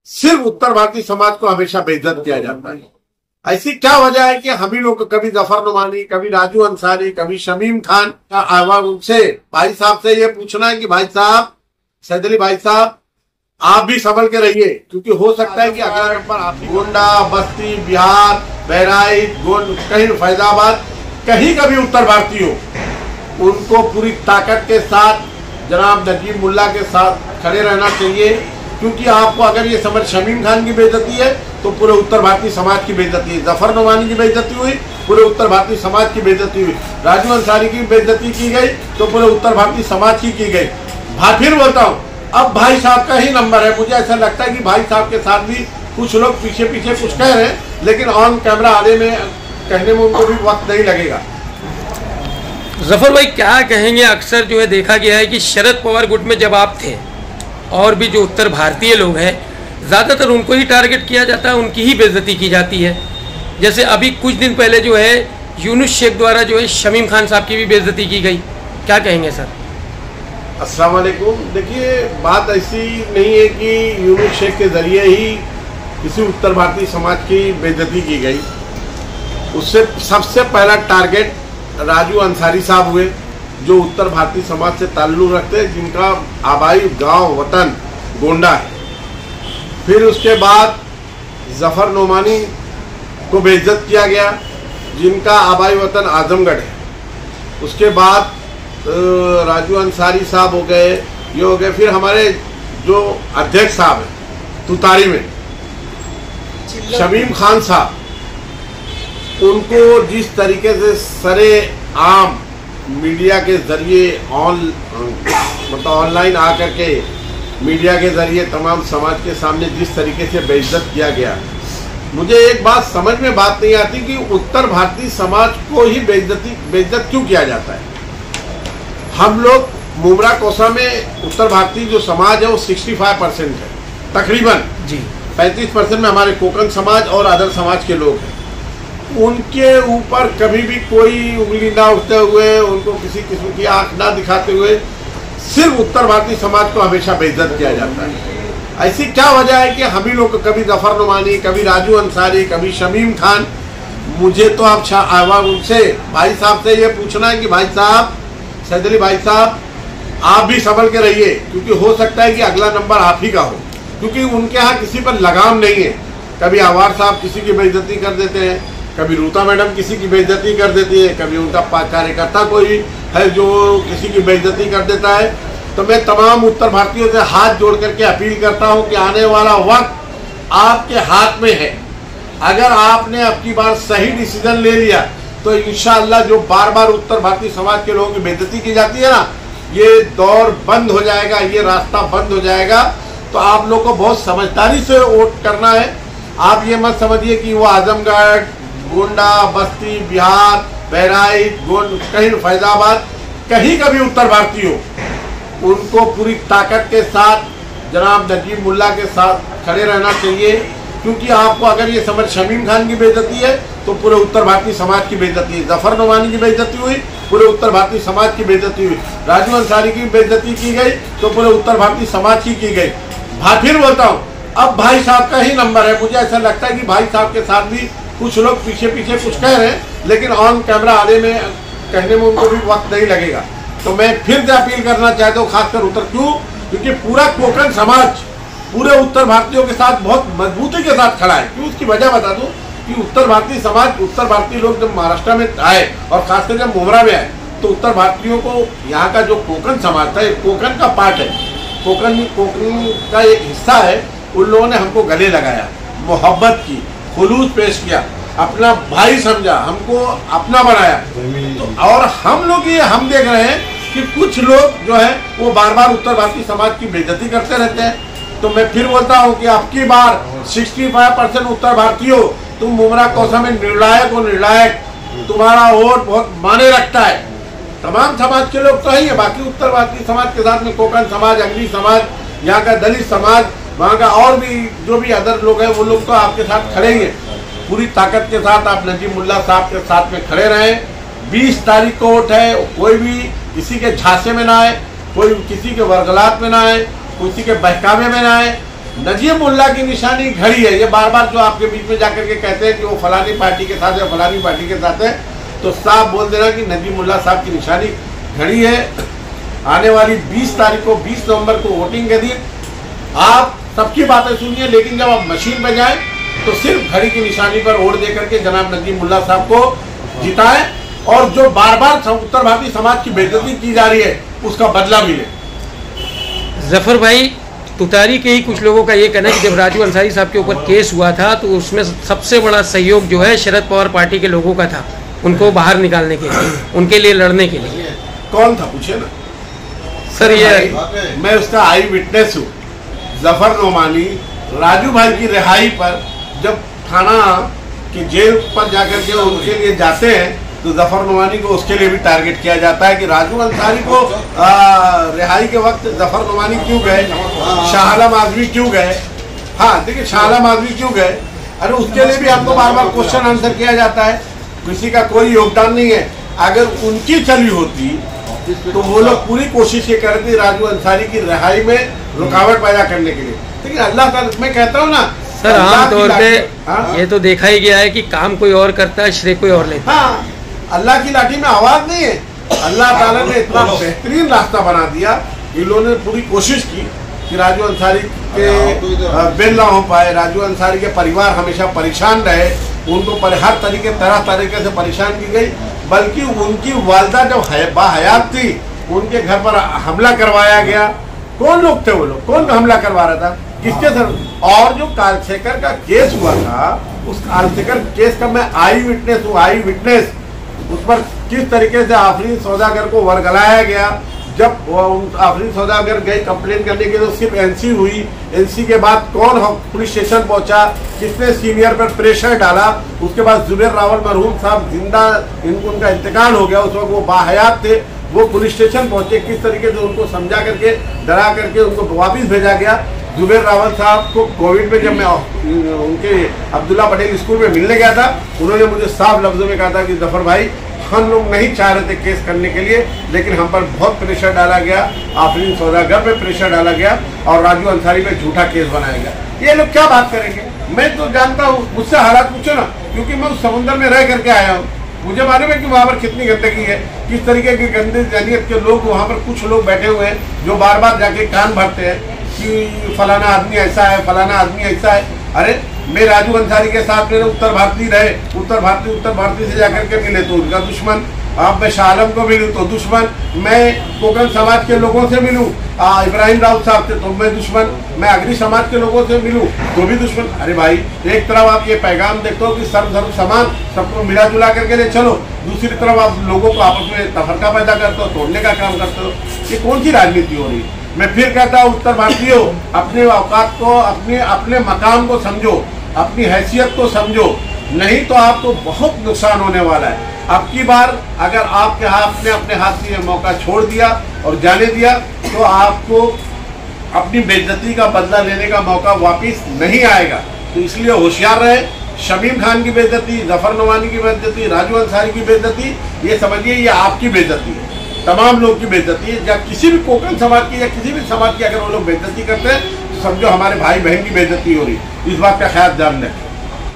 सिर्फ उत्तर भारतीय समाज को हमेशा बेइज्जत किया जाता है। ऐसी क्या वजह है कि हम ही लोग कभी जफर नुमानी, कभी राजू अंसारी, कभी शमीम खान का आवाज उनसे भाई साहब से ये पूछना है कि भाई साहब, सैद अली भाई साहब, आप भी संभल के रहिए, क्योंकि हो सकता है कि अगला नंबर आप गोंडा, बस्ती, बिहार, बहराइच, गोंड, कहीं फैजाबाद, कहीं का भी उत्तर भारतीय हो, उनको पूरी ताकत के साथ जनाब नजीब मुल्ला के साथ खड़े रहना चाहिए। क्योंकि आपको अगर ये समझ शमीम खान की बेइज्जती है तो पूरे उत्तर भारतीय समाज की बेइज्जती है, जफर नुमानी की बेइज्जती हुई पूरे उत्तर भारतीय समाज की बेइज्जती हुई, राजू अंसारी की बेइज्जती की गई तो पूरे उत्तर भारतीय समाज की गई। फिर बोलता हूँ, अब भाई साहब का ही नंबर है। मुझे ऐसा लगता है कि भाई साहब के साथ भी कुछ लोग पीछे पीछे कुछ कह रहे हैं, लेकिन ऑन कैमरा आने में कहने में उनको भी वक्त नहीं लगेगा। जफर भाई क्या कहेंगे, अक्सर जो है देखा गया है कि शरद पवार गुट में जब आप थे और भी जो उत्तर भारतीय लोग हैं ज़्यादातर उनको ही टारगेट किया जाता है, उनकी ही बेइज्जती की जाती है। जैसे अभी कुछ दिन पहले जो है यूनुस शेख द्वारा जो है शमीम खान साहब की भी बेइज्जती की गई, क्या कहेंगे सर? अस्सलाम वालेकुम। देखिए, बात ऐसी नहीं है कि यूनुस शेख के जरिए ही किसी उत्तर भारतीय समाज की बेइज्जती की गई। उससे सबसे पहला टारगेट राजू अंसारी साहब हुए, जो उत्तर भारतीय समाज से ताल्लुक रखते हैं, जिनका आबाई गांव वतन गोंडा है। फिर उसके बाद जफर नुमानी को बेइज्जत किया गया, जिनका आबाई वतन आजमगढ़ है। उसके बाद राजू अंसारी साहब हो गए, ये हो गए। फिर हमारे जो अध्यक्ष साहब हैं तुतारी में, शमीम खान साहब, उनको जिस तरीके से सरे आम मीडिया के जरिए मतलब ऑनलाइन आकर के मीडिया के जरिए तमाम समाज के सामने जिस तरीके से बेइज्जत किया गया, मुझे एक बात समझ में बात नहीं आती कि उत्तर भारतीय समाज को ही बेइज्जत क्यों किया जाता है। हम लोग मुमरा कोसा में उत्तर भारतीय जो समाज है वो 65% है तकरीबन जी। 35% में हमारे कोकन समाज और अदर समाज के लोग हैं। उनके ऊपर कभी भी कोई उंगली ना उठते हुए, उनको किसी किस्म की आंख ना दिखाते हुए सिर्फ उत्तर भारतीय समाज को हमेशा बेइज्जत किया जाता है। ऐसी क्या वजह है कि हम ही लोग कभी जफर नुमानी, कभी राजू अंसारी, कभी शमीम खान, मुझे तो आप उनसे भाई साहब से ये पूछना है कि भाई साहब, सैद अली भाई साहब, आप भी संभल के रहिए, क्योंकि हो सकता है कि अगला नंबर आप ही का हो। क्योंकि उनके यहाँ किसी पर लगाम नहीं है। कभी आवार साहब किसी की बेइज्जती कर देते हैं, कभी रूता मैडम किसी की बेइज्जती कर देती है, कभी उनका कार्यकर्ता कोई है जो किसी की बेइज्जती कर देता है। तो मैं तमाम उत्तर भारतीयों से हाथ जोड़ करके अपील करता हूं कि आने वाला वक्त आपके हाथ में है। अगर आपने अब की बार सही डिसीजन ले लिया तो इंशाअल्लाह जो बार बार उत्तर भारतीय समाज के लोगों की बेइज्जती की जाती है ना, ये दौर बंद हो जाएगा, ये रास्ता बंद हो जाएगा। तो आप लोग को बहुत समझदारी से वोट करना है। आप ये मत समझिए कि वो आजमगढ़, गोंडा, बस्ती, बिहार, बहराइच, गोंड, कहीं फैजाबाद, कहीं का भी उत्तर भारतीय हो, उनको पूरी ताकत के साथ जनाब नजीब मुल्ला के साथ खड़े रहना चाहिए। क्योंकि आपको अगर ये समझ शमीम खान की बेइज्जती है तो पूरे उत्तर भारतीय समाज की बेइज्जती है, जफर नुमानी की बेइज्जती हुई पूरे उत्तर भारतीय समाज की बेइज्जती हुई, राजू अंसारी की बेइज्जती की गई तो पूरे उत्तर भारतीय समाज की गई। फिर बोलता हूँ, अब भाई साहब का ही नंबर है। मुझे ऐसा लगता है कि भाई साहब के साथ भी कुछ लोग पीछे पीछे कुछ कह रहे हैं, लेकिन ऑन कैमरा आने में कहने में उनको भी वक्त नहीं लगेगा। तो मैं फिर से अपील करना चाहता हूँ, खासकर क्योंकि पूरा कोकण समाज पूरे उत्तर भारतीयों के साथ बहुत मजबूती के साथ खड़ा है। क्यों, उसकी वजह बता दूं कि उत्तर भारतीय समाज, उत्तर भारतीय लोग जब महाराष्ट्र में आए और खासकर जब मुमरा में आए तो उत्तर भारतीयों को यहाँ का जो कोकण समाज था, ये कोकण का पार्ट है, कोकण का एक हिस्सा है। उन लोगों ने हमको गले लगाया, मोहब्बत की, खुलूस पेश किया, अपना भाई समझा, हमको अपना बनाया। तो और हम लोग ये हम देख रहे हैं कि कुछ लोग जो है वो बार बार उत्तर भारतीय समाज की बेइज्जती करते रहते हैं। तो मैं फिर बोलता हूँ कि अब की बार 65% उत्तर भारतीयों, तुम मुमरा कोसा में निर्णायक हो, निर्णायक, तुम्हारा वोट बहुत माने रखता है। तमाम समाज के लोग तो ही है, बाकी उत्तर भारतीय समाज के साथ में कोकण समाज, अंग्रेजी समाज, यहाँ का दलित समाज, वहाँ का और भी जो भी अदर लोग हैं वो लोग तो आपके साथ खड़े ही हैं। पूरी ताकत के साथ आप नजीब मुल्ला साहब के साथ में खड़े रहें। 20 तारीख को वोट है, कोई भी किसी के झांसे में ना आए, कोई किसी के वर्गलात में ना आए, किसी के बहकावे में ना आए। नजीब मुल्ला की निशानी घड़ी है। ये बार बार जो आपके बीच में जाकर के कहते हैं कि वो फलानी पार्टी के साथ है, फलानी पार्टी के साथ है, तो साफ बोल देना कि नजीब मुल्ला साहब की निशानी घड़ी है। आने वाली 20 तारीख को, 20 नवंबर को वोटिंग के दिन आप सबकी बातें सुनिए, लेकिन जब आप मशीन पे जाए तो सिर्फ घड़ी की निशानी पर वोट दे करके जनाब नजीब मुल्ला साहब को जिताएं, और जो बार बार उत्तर भारतीय समाज की बेइज्जती की जा रही है उसका बदला मिले। जफर भाई, तुतारी के ही कुछ लोगों का ये कहना है कि जब राजू अंसारी साहब के ऊपर केस हुआ था तो उसमें सबसे बड़ा सहयोग जो है शरद पवार पार्टी के लोगों का था, उनको बाहर निकालने के लिए, उनके लिए लड़ने के लिए। कौन था पूछे ना सर। ये मैं उसका आई विटनेस हूँ। जफर नोमानी राजू भाई की रिहाई पर जब थाना की जेल पर जाकर के उनके लिए जाते हैं तो जफर नोमानी को उसके लिए भी टारगेट किया जाता है कि राजू अंसारी को रिहाई के वक्त जफर नोमानी क्यों गए, शाह आलम आजमी क्यों गए। हाँ देखिए, शाह आलम आजमी क्यों गए, अरे उसके लिए भी हमको बार बार क्वेश्चन आंसर किया जाता है, किसी का कोई योगदान नहीं है। अगर उनकी चली होती तो वो लोग पूरी कोशिश ये करते राजू अंसारी की रिहाई में रुकावट पैदा करने के लिए। लेकिन अल्लाह ताला, मैं कहता हूँ ना सर, आमतौर पे ये तो देखा ही गया है कि काम कोई और करता है, श्रेय कोई और लेता है। हाँ, अल्लाह की लाठी में आवाज नहीं है। अल्लाह ताला ने इतना बेहतरीन रास्ता बना दिया, इन लोगों ने पूरी कोशिश की कि राजू अंसारी के बिल ना हो पाए, राजू अंसारी के परिवार हमेशा परेशान रहे, उनको हर तरह तरीके से परेशान की गई। बल्कि उनकी वालदा जब बाहयात थी उनके घर पर हमला करवाया गया। कौन लोग थे वो लोग, कौन हमला करवा रहा था, किसके सर? और जो कालशेखर का केस हुआ था, उस कालशेखर केस का मैं आई विटनेस हूँ, आई विटनेस। उस पर किस तरीके से आफरीन सौदागर को वर्गलाया गया। जब आफरीन सौदागर गई कंप्लेन करने के लिए तो सिर्फ एनसी हुई, एनसी के बाद कौन पुलिस स्टेशन पहुंचा, किसने सीनियर पर प्रेशर डाला। उसके बाद जुबेर रावल मरहूम साहब जिंदा, उनका इंतकाल हो गया, उस वक्त वो बाहयात थे, वो पुलिस स्टेशन पहुंचे, किस तरीके से उनको समझा करके, डरा करके उनको वापिस भेजा गया। जुबेर रावल साहब को कोविड में जब मैं उनके अब्दुल्ला पटेल स्कूल में मिलने गया था, उन्होंने मुझे साफ लफ्जों में कहा था कि जफर भाई, हम लोग नहीं चाह रहे थे केस करने के लिए, लेकिन हम पर बहुत प्रेशर डाला गया, आफरीन सौदागर पे प्रेशर डाला गया और राजू अंसारी पे झूठा केस बनाया गया। ये लोग क्या बात करेंगे? मैं तो जानता हूँ, मुझसे हालात पूछो ना, क्योंकि मैं उस समुद्र में रह करके आया हूँ। मुझे मालूम है कि वहाँ पर कितनी गंदगी है, किस तरीके की गंदे जहनीत के लोग वहाँ पर, कुछ लोग बैठे हुए हैं जो बार बार जाके कान भरते हैं कि फलाना आदमी ऐसा है, फलाना आदमी ऐसा है। अरे मैं राजू अंसारी के साथ मेरे उत्तर भारतीय रहे, उत्तर भारतीय से जाकर के मिले तो उनका दुश्मन, अब मैं शाह आलम को मिलूँ तो दुश्मन, मैं कोकन समाज के लोगों से मिलूँ, इब्राहिम राव साहब से तो मैं दुश्मन, मैं अग्री समाज के लोगों से मिलूँ तो भी दुश्मन। अरे भाई, एक तरफ आप ये पैगाम देखते हो कि सर्व धर्म समान, सबको मिला जुला करके ले चलो, दूसरी तरफ आप लोगों को आपस में तफरका पैदा करते हो, तोड़ने का काम करते हो। ये कौन सी राजनीति हो रही है? मैं फिर कहता हूँ, उत्तर भारतीयों, अपने औकात को, अपने मकाम को समझो, अपनी हैसियत को समझो, नहीं तो आपको बहुत नुकसान होने वाला है। अब की बार अगर आपके आपने अपने हाथ से ये मौका छोड़ दिया और जाने दिया तो आपको अपनी बेइज्जती का बदला लेने का मौका वापस नहीं आएगा। तो इसलिए होशियार रहे। शमीम खान की बेइज्जती, जफर नोमानी की बेइज्जती, राजू अंसारी की बेइज्जती, ये समझिए ये आपकी बेइज्जती है, तमाम लोग की बेइज्जती है। जब किसी भी कोकन समाज की या किसी भी समाज की अगर वो लोग बेइज्जती करते हैं तो समझो हमारे भाई बहन की बेइज्जती हो रही है। इस बात का ख्याल ध्यान रखें।